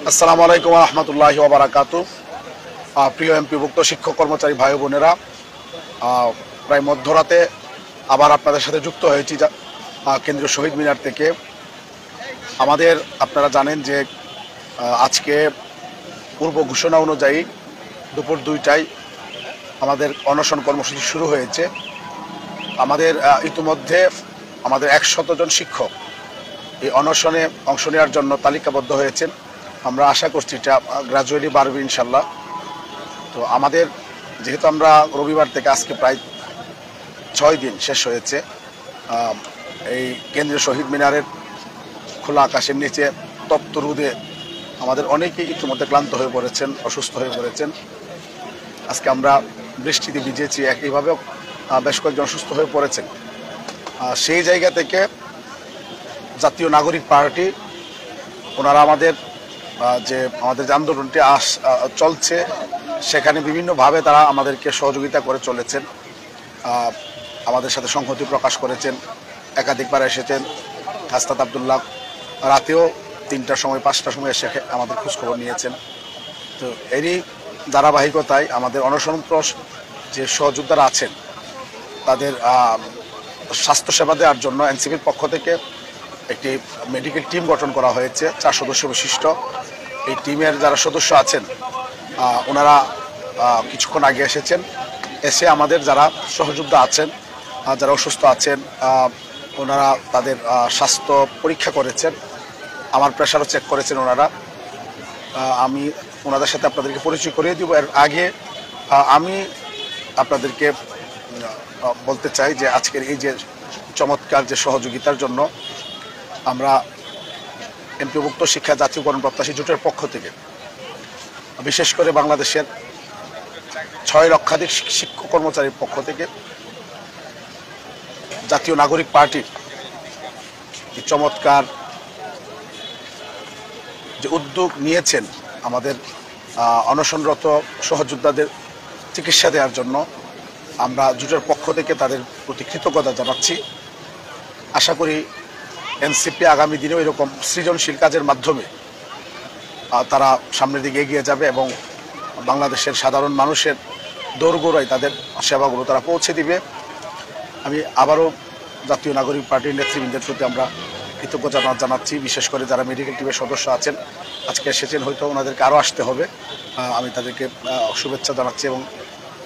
আসসালামু আলাইকুম ওয়া রাহমাতুল্লাহি ওয়া বারাকাতুহু। প্রিয় এমপিভুক্ত শিক্ষক কর্মচারী ভাই বোনেরা, প্রায় মধ্যরাতে আবার আপনাদের সাথে যুক্ত হয়েছি কেন্দ্রীয় শহীদ মিনার থেকে। আমাদের আপনারা জানেন যে আজকে পূর্ব ঘোষণা অনুযায়ী দুপুর 2টায় আমাদের অনশন কর্মসূচি শুরু হয়েছে। আমাদের ইতিমধ্যে আমাদের 100 জন শিক্ষক এই অনশনে অংশ নেওয়ার জন্য তালিকাবদ্ধ হয়েছেন। আমরা আশা করছি এটা গ্রাজুয়ালি বাড়বে ইনশাল্লাহ। তো আমাদের যেহেতু আমরা রবিবার থেকে আজকে প্রায় 6 দিন শেষ হয়েছে এই কেন্দ্রীয় শহীদ মিনারের খোলা আকাশের নিচে তপ্ত রোদে আমাদের অনেকেই ইতিমধ্যে ক্লান্ত হয়ে পড়েছেন, অসুস্থ হয়ে পড়েছেন। আজকে আমরা বৃষ্টিতে ভিজেছি, একইভাবে বেশ কয়েকজন অসুস্থ হয়ে পড়েছেন। সেই জায়গা থেকে জাতীয় নাগরিক পার্টি ওনারা আমাদের যে আন্দোলনটি চলছে সেখানে বিভিন্নভাবে তারা আমাদেরকে সহযোগিতা করে চলেছেন, আমাদের সাথে সংহতি প্রকাশ করেছেন। একাধিকবার এসেছেন। হাসনাত আবদুল্লাহ রাতেও 3টার সময় 5টার সময় এসে আমাদের খোঁজখবর নিয়েছেন। তো এরই ধারাবাহিকতায় আমাদের অনশনরত যে সহযোদ্ধারা আছেন তাদের স্বাস্থ্যসেবা দেওয়ার জন্য এনসিপির পক্ষ থেকে একটি মেডিকেল টিম গঠন করা হয়েছে, 4 সদস্য বিশিষ্ট। এই টিমের যারা সদস্য আছেন ওনারা কিছুক্ষণ আগে এসেছেন। এসে আমাদের যারা সহযোদ্ধা আছেন, যারা অসুস্থ আছেন, ওনারা তাদের স্বাস্থ্য পরীক্ষা করেছেন, আমার প্রেশারও চেক করেছেন ওনারা। আমি ওনাদের সাথে আপনাদেরকে পরিচয় করিয়ে দিব। এর আগে আমি আপনাদেরকে বলতে চাই যে আজকের এই যে চমৎকার যে সহযোগিতার জন্য আমরা এমপিভুক্ত শিক্ষা জাতীয়করণ প্রত্যাশী জোটের পক্ষ থেকে, বিশেষ করে বাংলাদেশের 6 লক্ষাধিক শিক্ষক কর্মচারীর পক্ষ থেকে জাতীয় নাগরিক পার্টির এই চমৎকার যে উদ্যোগ নিয়েছেন আমাদের অনশনরত সহযোদ্ধাদের চিকিৎসা দেওয়ার জন্য, আমরা জোটের পক্ষ থেকে তাদের প্রতি কৃতজ্ঞতা জানাচ্ছি। আশা করি এনসিপি আগামী দিনেও এরকম সৃজনশীল কাজের মাধ্যমে তারা সামনের দিকে এগিয়ে যাবে এবং বাংলাদেশের সাধারণ মানুষের দোরগোড়ায় তাদের সেবাগুলো তারা পৌঁছে দিবে। আমি আবারও জাতীয় নাগরিক পার্টির নেতৃবৃন্দের প্রতি আমরা কৃতজ্ঞতা জানাচ্ছি, বিশেষ করে যারা মেডিকেল টিমের সদস্য আছেন, আজকে এসেছেন, হয়তো ওনাদেরকে আরও আসতে হবে। আমি তাদেরকে শুভেচ্ছা জানাচ্ছি এবং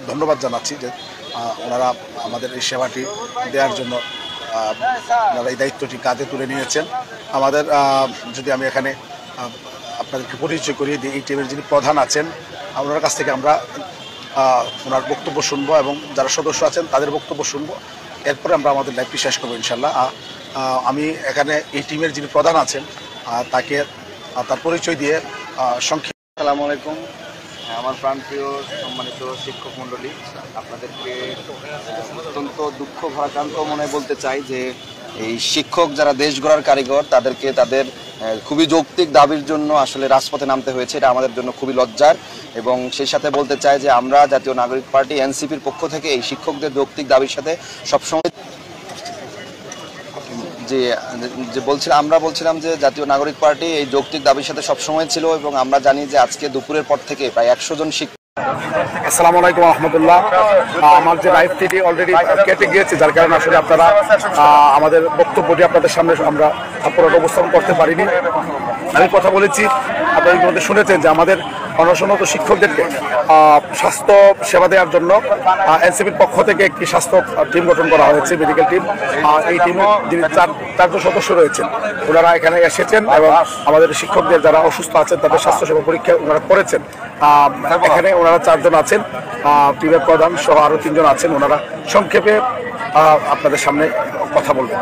ধন্যবাদ জানাচ্ছি যে ওনারা আমাদের এই সেবাটি দেওয়ার জন্য ওনারা এই দায়িত্বটি কাঁধে তুলে নিয়েছেন। আমাদের যদি আমি এখানে আপনাদেরকে পরিচয় করিয়ে দিই, এই টিমের যিনি প্রধান আছেন ওনার কাছ থেকে আমরা ওনার বক্তব্য শুনবো এবং যারা সদস্য আছেন তাদের বক্তব্য শুনবো। এরপরে আমরা আমাদের লাইভটি শেষ করবো ইনশাল্লাহ। আমি এখানে এই টিমের যিনি প্রধান আছেন তাকে তার পরিচয় দিয়ে সংক্ষেপে। আসসালামু আলাইকুম। আমার প্রাণপ্রিয় সম্মানিত শিক্ষক মণ্ডলী, আপনাদেরকে অত্যন্ত দুঃখ ভারাক্রান্ত মনে বলতে চাই যে এই শিক্ষক যারা দেশ গড়ার কারিগর তাদেরকে তাদের খুবই যৌক্তিক দাবির জন্য আসলে রাজপথে নামতে হয়েছে। এটা আমাদের জন্য খুবই লজ্জার। এবং সেই সাথে বলতে চাই যে আমরা জাতীয় নাগরিক পার্টি এনসিপির পক্ষ থেকে এই শিক্ষকদের যৌক্তিক দাবির সাথে সবসময় আমরা বলছিলাম যে জাতীয় নাগরিক পার্টি এই যৌক্তিক দাবির সাথে সবসময় ছিল এবং আমরা জানি যে আজকে দুপুরের পর থেকে প্রায় 100 জন শিক্ষক। আসসালামু আলাইকুম রহমতুল্লাহ। আমার যে লাইভ থেকে অলরেডি কেটে গিয়েছে, যার কারণে আসলে আপনারা আমাদের বক্তব্যটি আপনাদের সামনে আমরা উপস্থাপন করতে পারিনি। আমি কথা বলেছি, আপনারা ইতিমধ্যে শুনেছেন যে আমাদের অনশনরত শিক্ষকদেরকে স্বাস্থ্য সেবা দেওয়ার জন্য এনসিপির পক্ষ থেকে একটি স্বাস্থ্য টিম গঠন করা হয়েছে, মেডিকেল টিম। এই টিমে যিনি 4 জন সদস্য রয়েছেন ওনারা এখানে এসেছেন এবং আমাদের শিক্ষকদের যারা অসুস্থ আছেন তাদের স্বাস্থ্যসেবা পরীক্ষা ওনারা করেছেন। এখানে ওনারা 4 জন আছেন, টিমের প্রধান সহ আরও 3 জন আছেন। ওনারা সংক্ষেপে আপনাদের সামনে কথা বলবেন।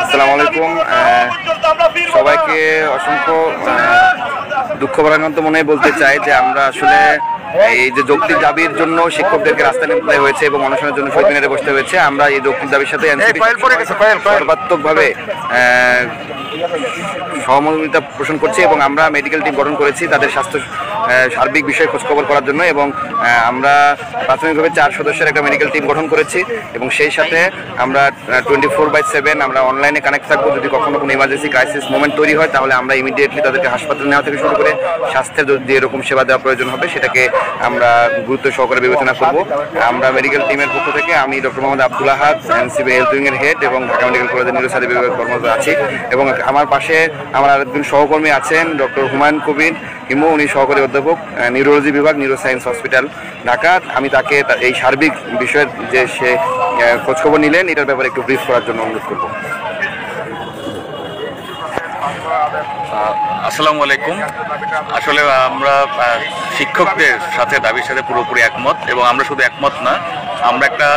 আসসালামু আলাইকুম। সবাইকে অসংখ্য দুঃখ ভারাক্রান্ত মনে বলতে চাই যে আমরা আসলে এই যে যৌক্তিক দাবির জন্য শিক্ষকদেরকে রাস্তায় নামতে হয়েছে এবং অনশনের জন্য শহীদ মিনারে বসতে হয়েছে। আমরা এই যৌক্তিক দাবির সাথে সর্বাত্মকভাবে সহমর্মিতা পোষণ করছি এবং আমরা মেডিকেল টিম গঠন করেছি তাদের স্বাস্থ্য সার্বিক বিষয়ে খোঁজখবর করার জন্য। এবং আমরা প্রাথমিকভাবে 4 সদস্যের একটা মেডিকেল টিম গঠন করেছি এবং সেই সাথে আমরা 24/7 আমরা অনলাইনে কানেক্ট থাকবো। যদি কখনো কোনো ইমার্জেন্সি ক্রাইসিস মোমেন্ট তৈরি হয় তাহলে আমরা ইমিডিয়েটলি তাদেরকে হাসপাতালে নেওয়া থেকে শুরু করে স্বাস্থ্যের যে এরকম সেবা দেওয়া প্রয়োজন হবে সেটাকে আমরা গুরুত্ব সহকারে বিবেচনা করব। আমরা মেডিকেল টিমের পক্ষ থেকে আমি ডক্টর মোহাম্মদ আব্দুল আহাদ, এনসিবি হেলথ উইংয়ের হেড এবং ঢাকা মেডিকেল কলেজের নিউরোসার্জারি বিভাগের কর্মরত আছি। এবং আমার পাশে আমার আরেকজন সহকর্মী আছেন ডক্টর হুমায়ুন কবির হিমু, উনি সহকারী অধ্যাপক নিউরোলজি বিভাগ, নিউরো সায়েন্স হসপিটাল ঢাকা। আমি তাকে এই সার্বিক বিষয়ের যে সে খোঁজখবর নিলেন এটার ব্যাপারে একটু ব্রিফ করার জন্য অনুরোধ করব। আসসালামু আলাইকুম। আসলে আমরা শিক্ষকদের সাথে দাবির সাথে পুরোপুরি একমত এবং আমরা শুধু একমত না, আমরা একটা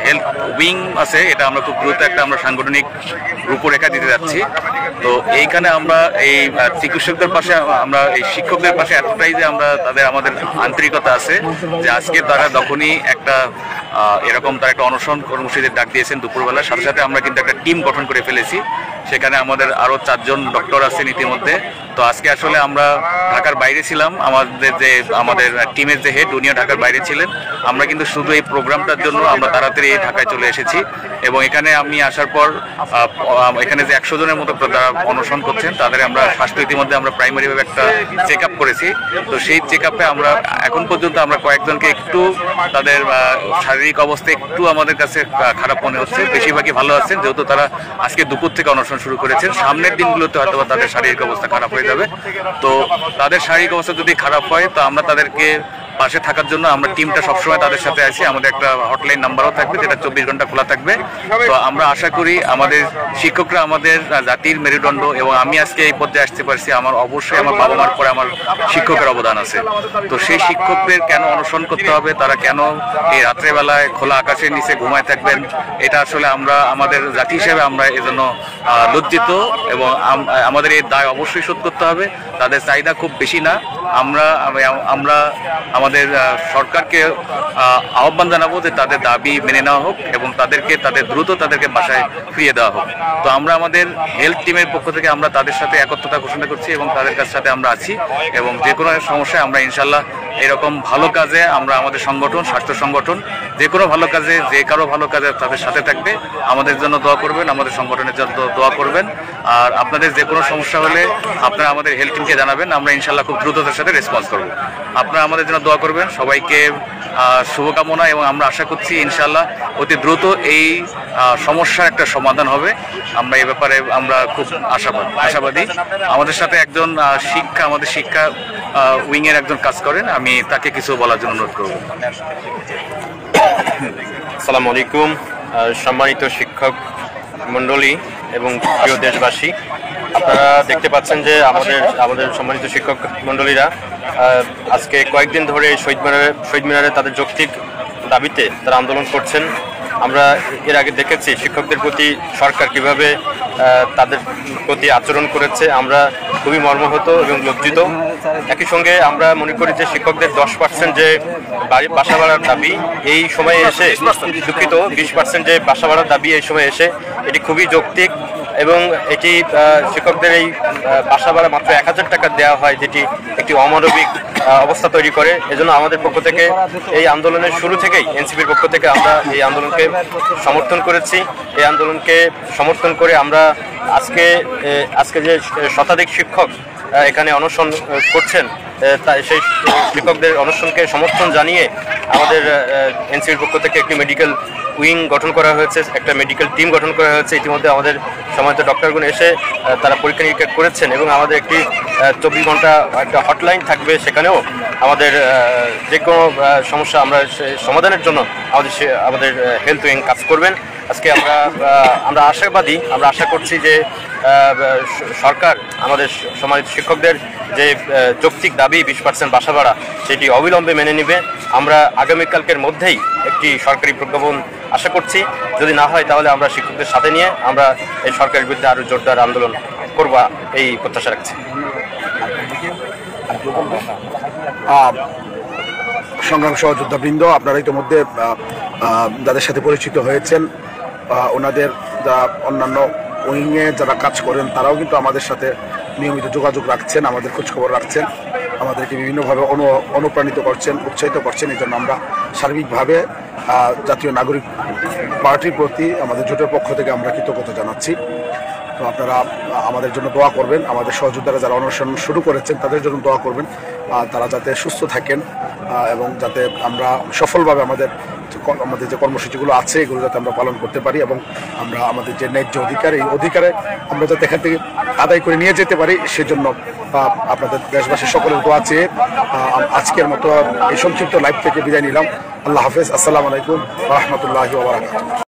হেলথ উইং আছে, এটা আমরা খুব দ্রুত একটা আমরা সাংগঠনিক রূপরেখা দিতে যাচ্ছি। তো এইখানে আমরা এই চিকিৎসকদের পাশে, আমরা এই শিক্ষকদের পাশে এতটাই যে আমরা আমাদের আন্তরিকতা আছে যে আজকে তারা যখনই একটা এরকম তারা একটা অনশন কর্মসূচির ডাক দিয়েছেন দুপুরবেলার সাথে সাথে আমরা কিন্তু একটা টিম গঠন করে ফেলেছি। সেখানে আমাদের আরও 4 জন ডক্টর আছেন ইতিমধ্যে। তো আজকে আসলে আমরা ঢাকার বাইরে ছিলাম, আমাদের টিমের যে হেড উনিও ঢাকার বাইরে ছিলেন। আমরা কিন্তু শুধু এই প্রোগ্রামটার জন্য আমরা তাড়াতাড়ি ঢাকায় চলে এসেছি এবং এখানে আমি আসার পর এখানে যে 100 জনের মতো তারা অনশন করছেন তাদের আমরা স্বাস্থ্য ইতিমধ্যে আমরা প্রাইমারিভাবে একটা চেক আপ করেছি। তো সেই চেক আপে আমরা এখন পর্যন্ত আমরা কয়েকজনকে একটু তাদের শারীরিক অবস্থা একটু আমাদের কাছে খারাপ মনে হচ্ছে, বেশিরভাগই ভালো আছেন যেহেতু তারা আজকে দুপুর থেকে অনশন শুরু করেছেন। সামনের দিনগুলোতে হয়তো তাদের শারীরিক অবস্থা খারাপ হয়ে যাবে। তো তাদের শারীরিক অবস্থা যদি খারাপ হয় তো আমরা তাদেরকে পাশে থাকার জন্য আমরা টিমটা সবসময় তাদের সাথে আছি। আমাদের একটা হটলাইন নাম্বারও থাকবে যেটা 24 ঘন্টা খোলা থাকবে। তো আমরা আশা করি আমাদের শিক্ষকরা আমাদের জাতির মেরুদণ্ড এবং আমি আজকে এই পর্যায়ে আসতে পারছি আমার অবশ্যই আমার বাবা মার পরে আমার শিক্ষকের অবদান আছে। তো সেই শিক্ষকদের কেন অনশন করতে হবে, তারা কেন এই রাত্রেবেলায় খোলা আকাশের নিচে ঘুমায় থাকবেন, এটা আসলে আমরা আমাদের জাতি হিসেবে আমরা এজন্য লজ্জিত এবং আমাদের এই দায় অবশ্যই শোধ করতে হবে। তাদের চাহিদা খুব বেশি না। আমরা আমাদের সরকারকে আহ্বান জানাবো যে তাদের দাবি মেনে নেওয়া হোক এবং দ্রুত তাদেরকে বাসায় ফিরিয়ে দেওয়া হোক। তো আমরা আমাদের হেলথ টিমের পক্ষ থেকে আমরা তাদের সাথে একত্রতা ঘোষণা করছি এবং তাদের সাথে আমরা আছি এবং যে কোনো সমস্যায় আমরা ইনশাল্লাহ এরকম ভালো কাজে আমরা আমাদের সংগঠন, স্বাস্থ্য সংগঠন যে কোনো ভালো কাজে, যে কারো ভালো কাজে তাদের সাথে থাকবে। আমাদের জন্য দোয়া করবেন, আমাদের সংগঠনের জন্য দোয়া করবেন। আর আপনাদের যে কোনো সমস্যা হলে আপনারা আমাদের হেলথ টিমকে জানাবেন, আমরা ইনশাল্লাহ খুব দ্রুততার সাথে রেসপন্স করব। আপনারা আমাদের জন্য দোয়া করবেন। সবাইকে শুভকামনা এবং আমরা আশা করছি ইনশাল্লাহ অতি দ্রুত এই সমস্যার একটা সমাধান হবে। আমরা এই ব্যাপারে আমরা খুব আশাবাদী। আমাদের সাথে একজন আমাদের শিক্ষা উইংয়ের একজন কাজ করেন, আমি তাকে কিছু বলার জন্য অনুরোধ করব। আসসালামু আলাইকুম। সম্মানিত শিক্ষক মণ্ডলী এবং প্রিয় দেশবাসী, আপনারা দেখতে পাচ্ছেন যে আমাদের সম্মানিত শিক্ষক মণ্ডলীরা আজকে কয়েকদিন ধরে শহীদ মিনারে তাদের যৌক্তিক দাবিতে তারা আন্দোলন করছেন। আমরা এর আগে দেখেছি শিক্ষকদের প্রতি সরকার কিভাবে তাদের প্রতি আচরণ করেছে, আমরা খুবই মর্মাহত এবং লজ্জিত। একই সঙ্গে আমরা মনে করি যে শিক্ষকদের 10% যে বাসা ভাড়ার দাবি এই সময়ে এসে, দুঃখিত 20% যে বাসা ভাড়ার দাবি এই সময় এসে এটি খুবই যৌক্তিক এবং এটি শিক্ষকদের এই বাসা ভাড়া মাত্র 1000 টাকা দেওয়া হয়, যেটি একটি অমানবিক অবস্থা তৈরি করে। এজন্য আমাদের পক্ষ থেকে এই আন্দোলনের শুরু থেকেই এনসিপির পক্ষ থেকে আমরা এই আন্দোলনকে সমর্থন করেছি। এই আন্দোলনকে সমর্থন করে আমরা আজকে যে শতাধিক শিক্ষক এখানে অনশন করছেন সেই শিক্ষকদের অনশনকে সমর্থন জানিয়ে আমাদের এনসিপির পক্ষ থেকে একটি মেডিকেল উইং গঠন করা হয়েছে, একটা মেডিকেল টিম গঠন করা হয়েছে। ইতিমধ্যে আমাদের সম্মানিত ডক্টরগণ এসে তারা পরীক্ষা নিরীক্ষা করেছেন এবং আমাদের একটি 24 ঘন্টা একটা হটলাইন থাকবে, সেখানেও আমাদের যে কোনো সমস্যা আমরা সমাধানের জন্য আমাদের হেলথ উইং কাজ করবেন। আজকে আমরা আশাবাদী, আমরা আশা করছি যে সরকার আমাদের সম্মানিত শিক্ষকদের যে যৌক্তিক দাবি 20% বাসা ভাড়া সেটি অবিলম্বে মেনে নেবে। আমরা আগামীকালকের মধ্যেই একটি সরকারি প্রজ্ঞাপন আশা করছি। যদি না হয় তাহলে আমরা শিক্ষকদের সাথে নিয়ে আমরা এই সরকারের বিরুদ্ধে আরও জোরদার আন্দোলন করব, এই প্রত্যাশা রাখছি। সংগ্রাম সহযোদ্ধাবৃন্দ, আপনারা ইতিমধ্যে যাদের সাথে পরিচিত হয়েছেন, ওনাদের যারা অন্যান্য উইংয়ে যারা কাজ করেন তারাও কিন্তু আমাদের সাথে নিয়মিত যোগাযোগ রাখছেন, আমাদের খোঁজখবর রাখছেন। আমাদেরকে বিভিন্নভাবে অনুপ্রাণিত করছেন, উৎসাহিত করছেন। এই জন্য আমরা সার্বিকভাবে জাতীয় নাগরিক পার্টির প্রতি আমাদের জোটের পক্ষ থেকে আমরা কৃতজ্ঞতা জানাচ্ছি। তো আপনারা আমাদের জন্য দোয়া করবেন, আমাদের সহযোদ্ধারা যারা অনুসরণ শুরু করেছেন তাদের জন্য দোয়া করবেন, তারা যাতে সুস্থ থাকেন এবং যাতে আমরা সফলভাবে আমাদের যে কর্মসূচিগুলো আছে এগুলো যাতে আমরা পালন করতে পারি এবং আমরা আমাদের যে ন্যায্য অধিকার, এই অধিকারে আমরা যাতে এখান থেকে আদায় করে নিয়ে যেতে পারি, সেজন্য আপনাদের দেশবাসী সকলের দোয়া চেয়ে আজকের মতো এই সংক্ষিপ্ত লাইভ থেকে বিদায় নিলাম। আল্লাহ হাফেজ। আসসালামু আলাইকুম ওয়া রাহমাতুল্লাহি ওয়া বারাকাতুহু।